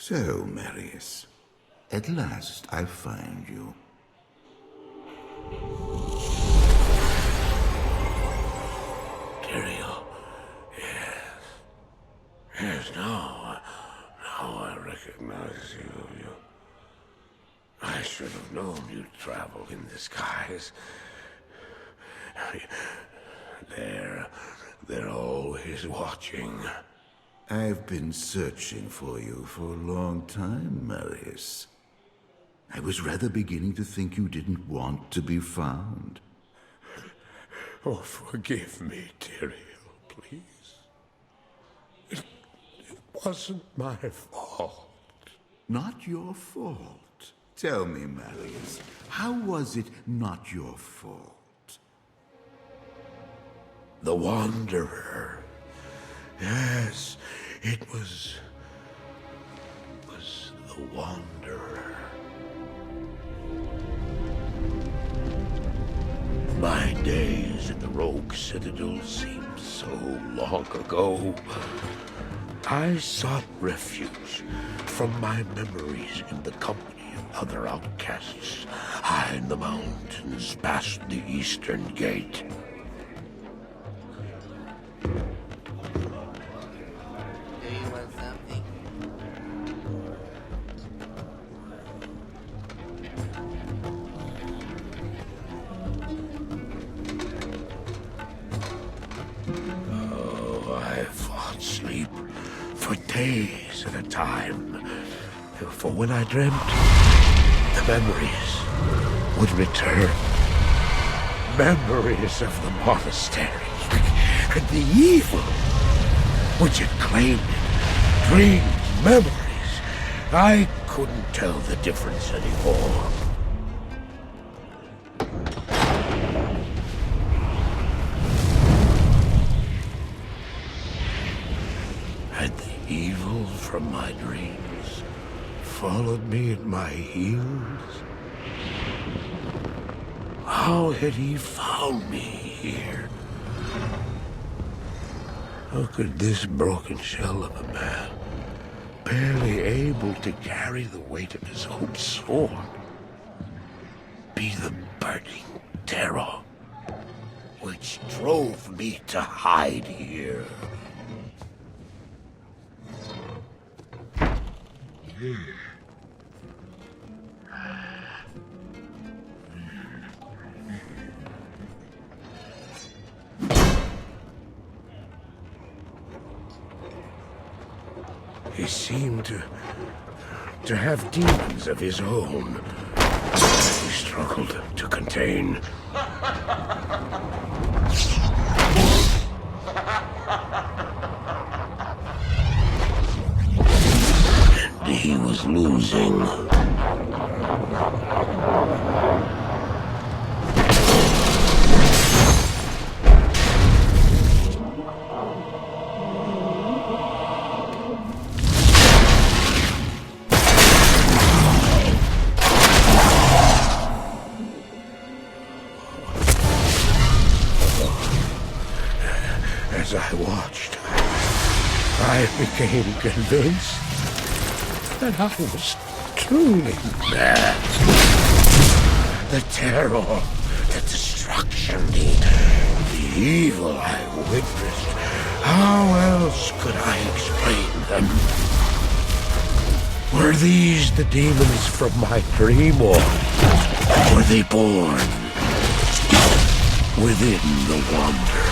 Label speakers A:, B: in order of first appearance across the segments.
A: So, Marius, at last I find you.
B: Tyrael, yes. Yes, now I recognize you. I should have known you'd travel in disguise. They're always watching.
A: I've been searching for you for a long time, Marius. I was rather beginning to think you didn't want to be found.
B: Oh, forgive me, Tyrael, please. It wasn't my fault.
A: Not your fault. Tell me, Marius, how was it not your fault?
B: The Wanderer. Yes, it was the Wanderer. My days at the Rogue Citadel seemed so long ago. I sought refuge from my memories in the company of other outcasts, high in the mountains past the Eastern Gate. Sleep for days at a time. For when I dreamt, the memories would return. Memories of the monastery and the evil which had claimed it. Dreams, memories. I couldn't tell the difference anymore. Had the evil from my dreams followed me at my heels? How had he found me here? How could this broken shell of a man, barely able to carry the weight of his own sword, be the burning terror which drove me to hide here? He seemed to have demons of his own. He struggled to contain. And he was losing. As I watched, I became convinced that I was truly mad. The terror, the destruction, the evil I witnessed. How else could I explain them? Were these the demons from my dream, or were they born within the Wanderer?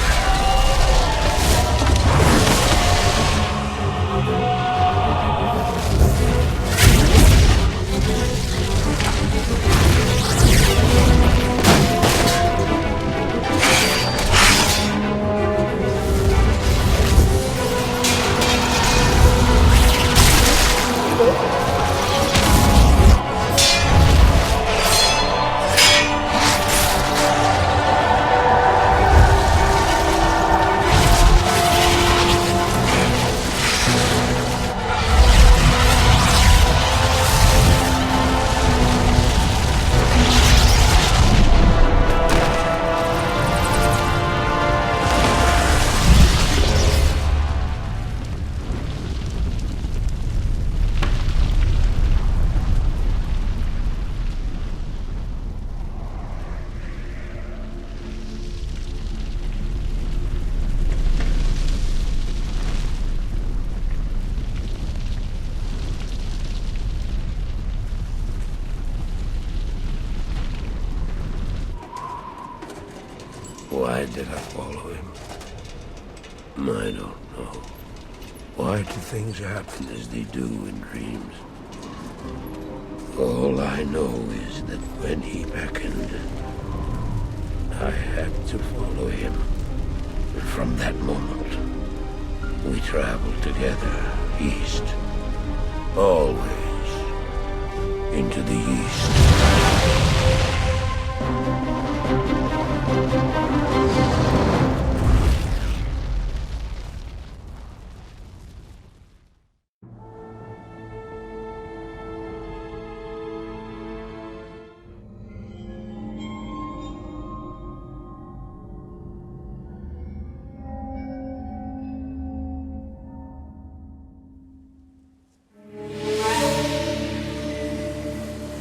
B: Why did I follow him? I don't know. Why do things happen as they do in dreams? All I know is that when he beckoned, I had to follow him. And from that moment, we traveled together east. Always into the east.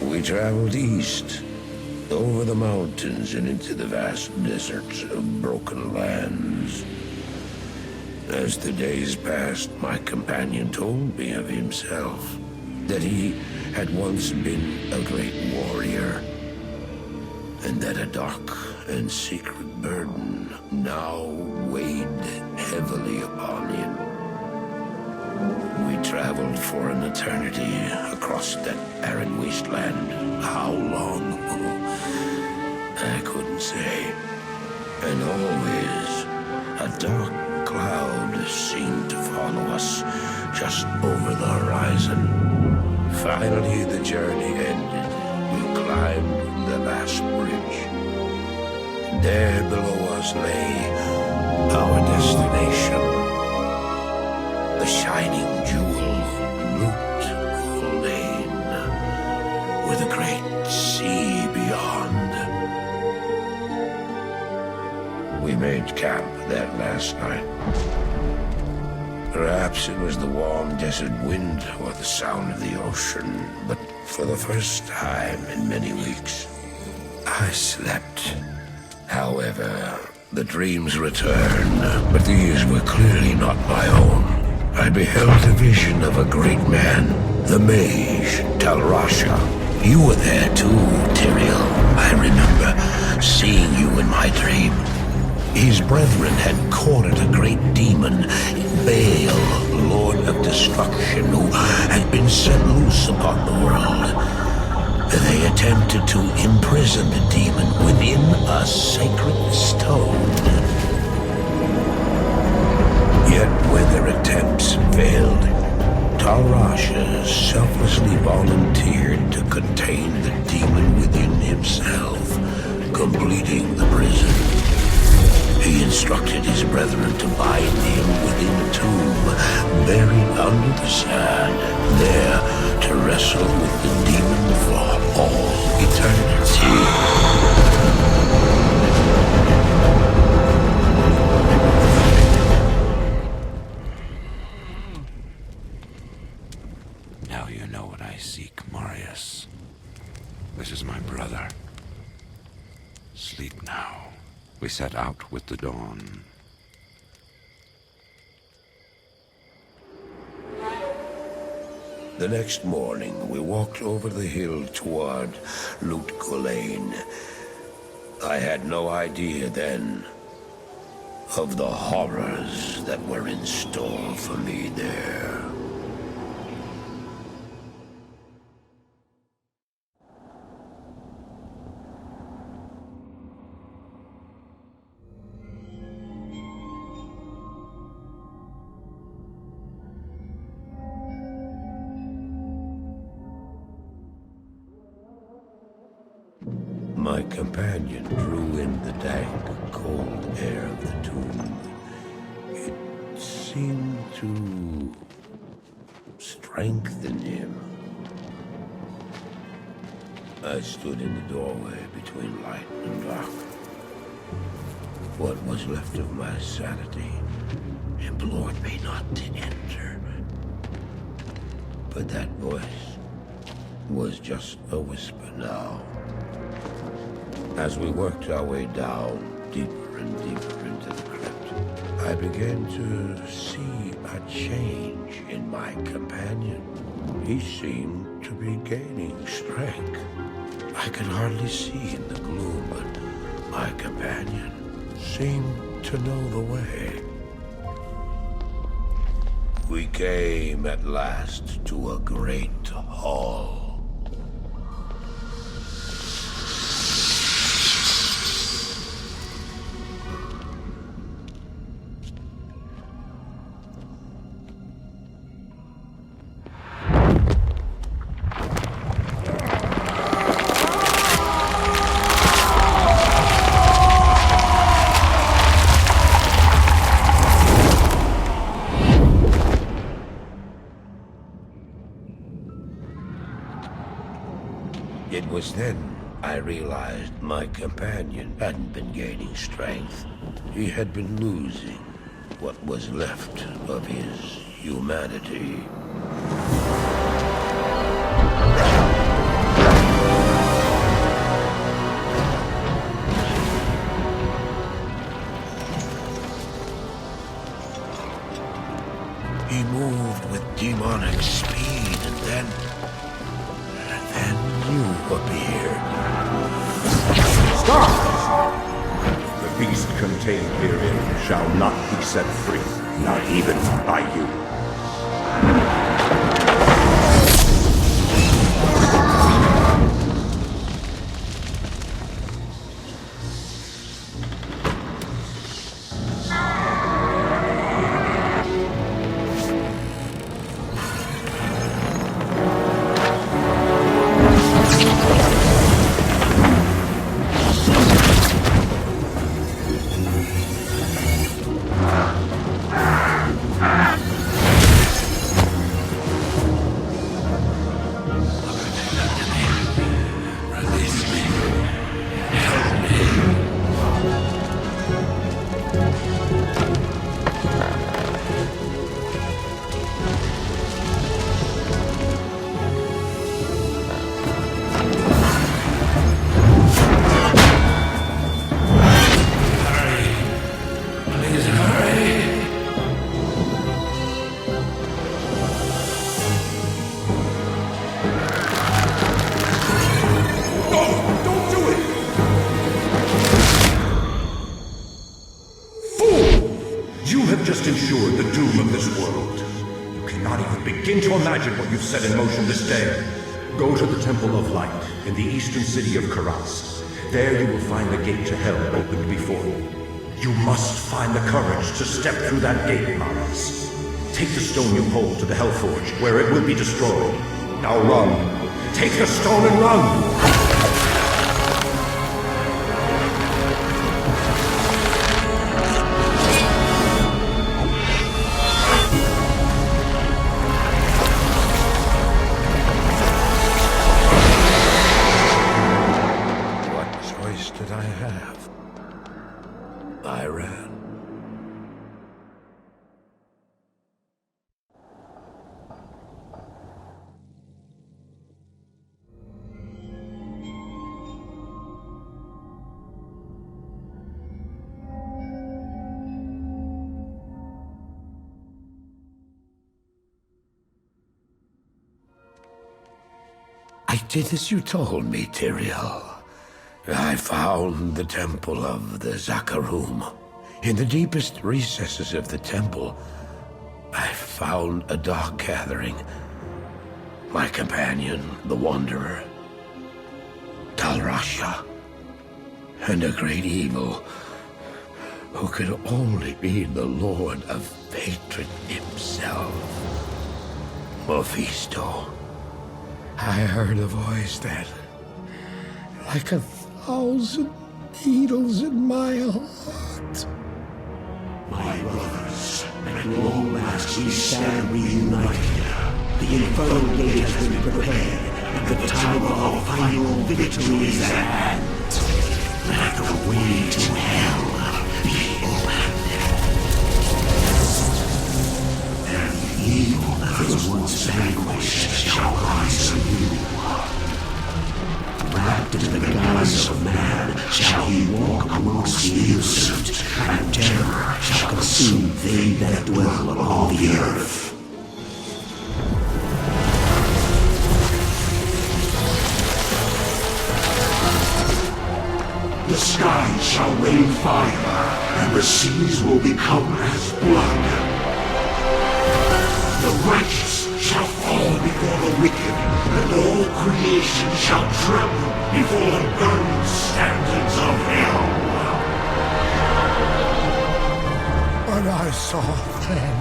B: We traveled east, over the mountains and into the vast deserts of broken lands. As the days passed, my companion told me of himself, that he had once been a great warrior, and that a dark and secret burden now weighed heavily upon him. We traveled for an eternity across that arid wasteland. How long? I couldn't say. And always, a dark cloud seemed to follow us just over the horizon. Finally, the journey ended. We climbed the last bridge. There below us lay our destination. The shining jewel, Lane, with a great sea beyond. We made camp that last night. Perhaps it was the warm desert wind or the sound of the ocean, but for the first time in many weeks, I slept. However, the dreams returned, but these were clearly not my own. I beheld a vision of a great man, the mage, Talrasha. You were there too, Tyrael. I remember seeing you in my dream. His brethren had cornered a great demon, Baal, Lord of Destruction, who had been set loose upon the world. They attempted to imprison the demon within a sacred stone. Yet when their attempts failed, Talrasha selflessly volunteered to contain the demon within himself, completing the prison. He instructed his brethren to bind him within a tomb, buried under the sand, there to wrestle with the demon for all eternity.
C: Now you know what I seek, Marius. This is my brother. Sleep now. We set out with the dawn.
B: The next morning, we walked over the hill toward Lane. I had no idea then of the horrors that were in store for me there. My companion drew in the dank, cold air of the tomb. It seemed to strengthen him. I stood in the doorway between light and dark. What was left of my sanity implored me not to enter. But that voice was just a whisper now. As we worked our way down, deeper and deeper into the crypt, I began to see a change in my companion. He seemed to be gaining strength. I could hardly see in the gloom, but my companion seemed to know the way. We came at last to a great hall. It was then I realized my companion hadn't been gaining strength. He had been losing what was left of his humanity. He moved with demonic speed, and then you appeared.
D: Stop! The beast contained herein shall not be set free, not even by you. Ensured the doom of this world. You cannot even begin to imagine what you've set in motion this day. Go to the Temple of Light in the eastern city of Karas. There you will find the gate to hell opened before you. You must find the courage to step through that gate, Marius. Take the stone you hold to the Hellforge, where it will be destroyed. Now run. Take the stone and run!
B: Did I have? I ran. I did as you told me, Tyrael. I found the temple of the Zakarum. In the deepest recesses of the temple, I found a dark gathering. My companion, the Wanderer, Talrasha, and a great evil who could only be the Lord of Hatred himself, Mephisto. I heard a voice that, like a thousand needles in my heart.
E: My brothers, at long last we stand reunited. The infernal gate has been prepared, and the time of our final victory is at hand. Let the way to hell be opened. And the evil that was once vanquished shall rise anew. Wrapped in the guise of man shall he walk amongst the innocent, and terror shall consume they that dwell upon the earth. The skies shall rain fire, and the seas will become as blood. The righteous shall fall before the wicked, and all creation shall tremble before the burning standards of hell.
F: What I saw then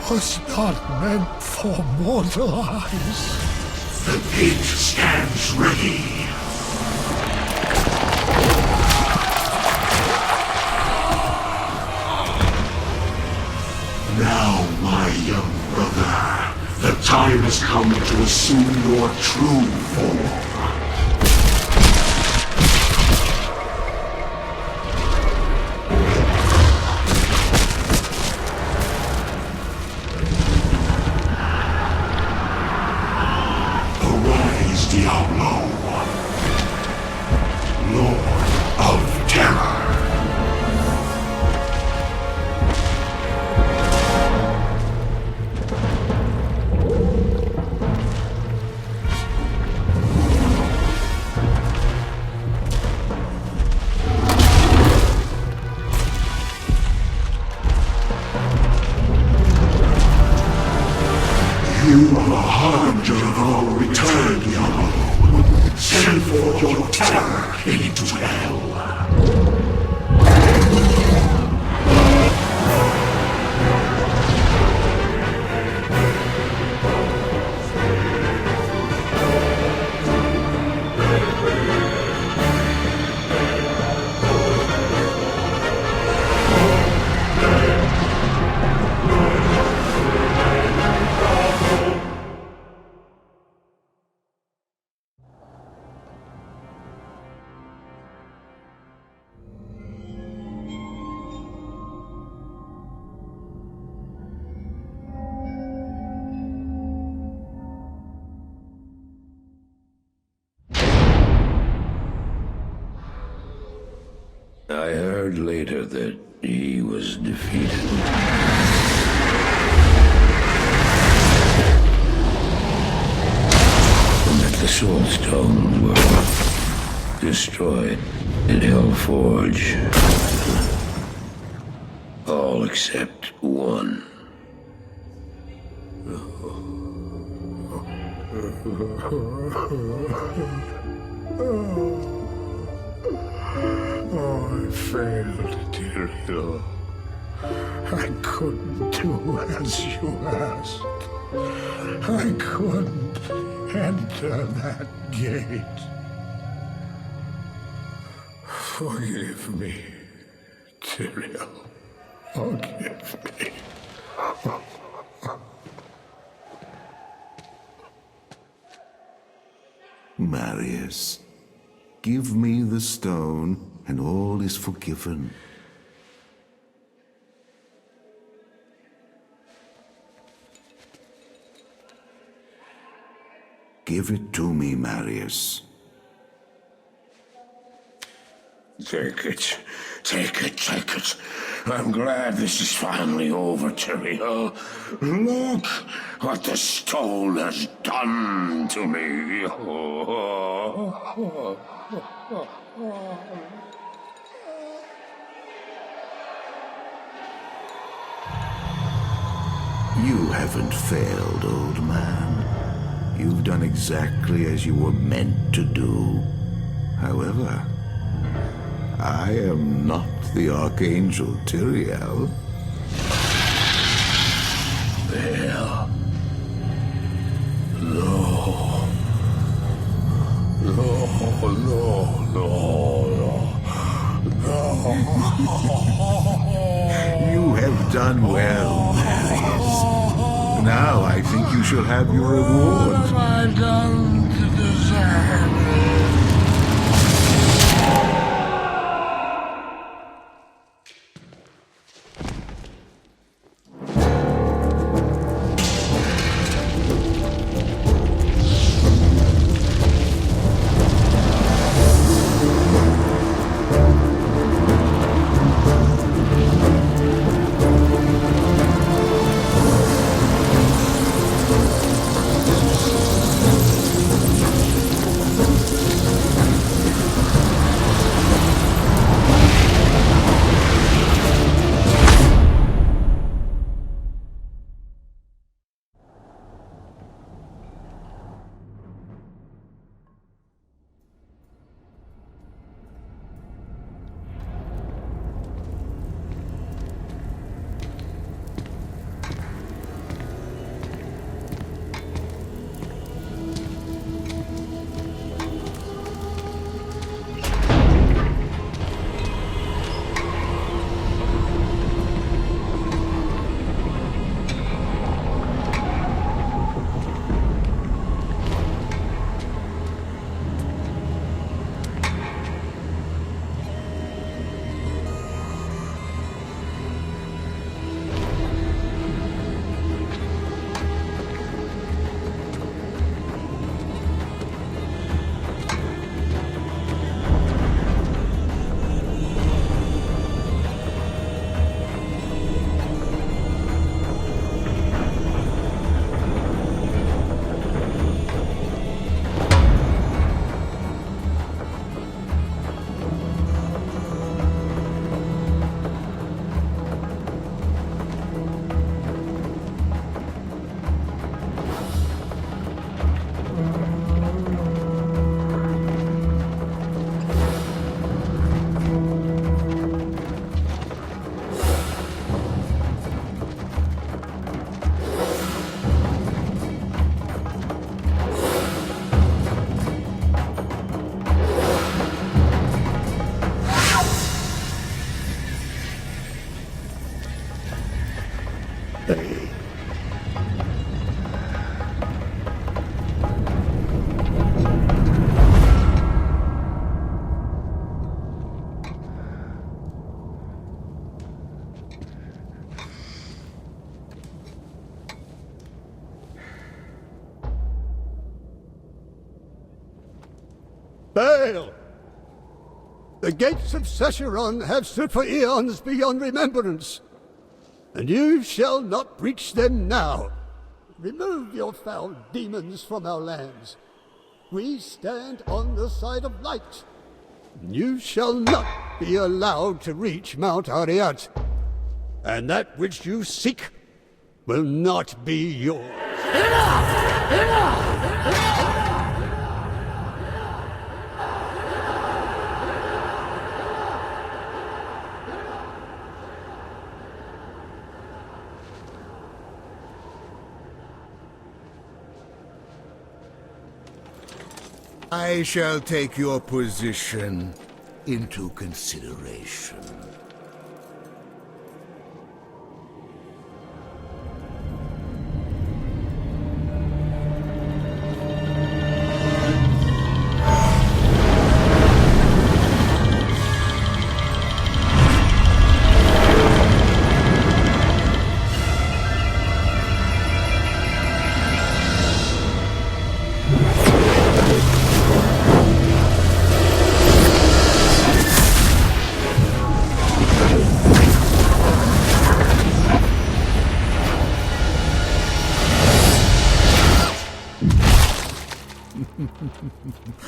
F: was not meant for mortal eyes.
E: The gate stands ready. Now, my young brother, the time has come to assume your true form. Arise, Diablo, Lord of Terror. You are the harbinger of our return, Diablo. Send forth your terror into hell.
B: I heard later that he was defeated. And that the Soul Stones were destroyed in Hellforge. All except one.
F: Oh, I failed, Diablo. I couldn't do as you asked. I couldn't enter that gate. Forgive me, Tyrael. Forgive me.
A: Marius, give me the stone, and all is forgiven. Give it to me, Marius.
B: Take it. Take it, take it. I'm glad this is finally over, Tyrael. Look what the stone has done to me.
A: You haven't failed, old man. You've done exactly as you were meant to do. However, I am not the Archangel Tyrael.
B: Well, no.
A: You have done well, Marius. Now I think you shall have your reward.
B: What have I done to deserve it?
G: Fail! The gates of Sescheron have stood for eons beyond remembrance, and you shall not breach them now. Remove your foul demons from our lands. We stand on the side of light. You shall not be allowed to reach Mount Ariat, and that which you seek will not be yours. Enough! Enough!
A: I shall take your position into consideration.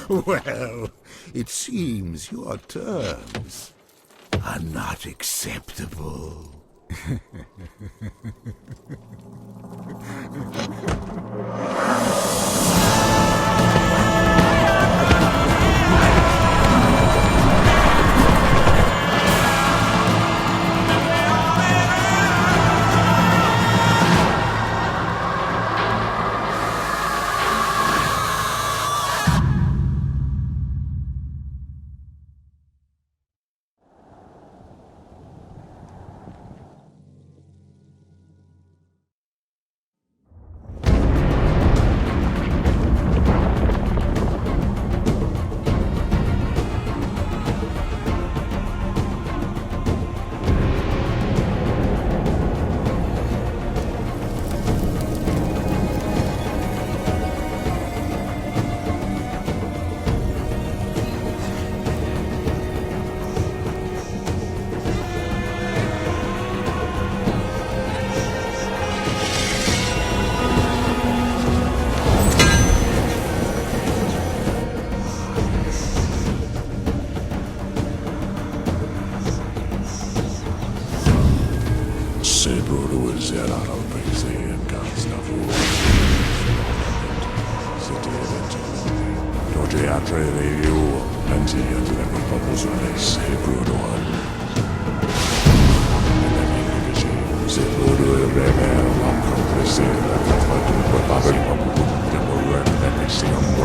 A: Well, it seems your terms are not acceptable.
C: Babel,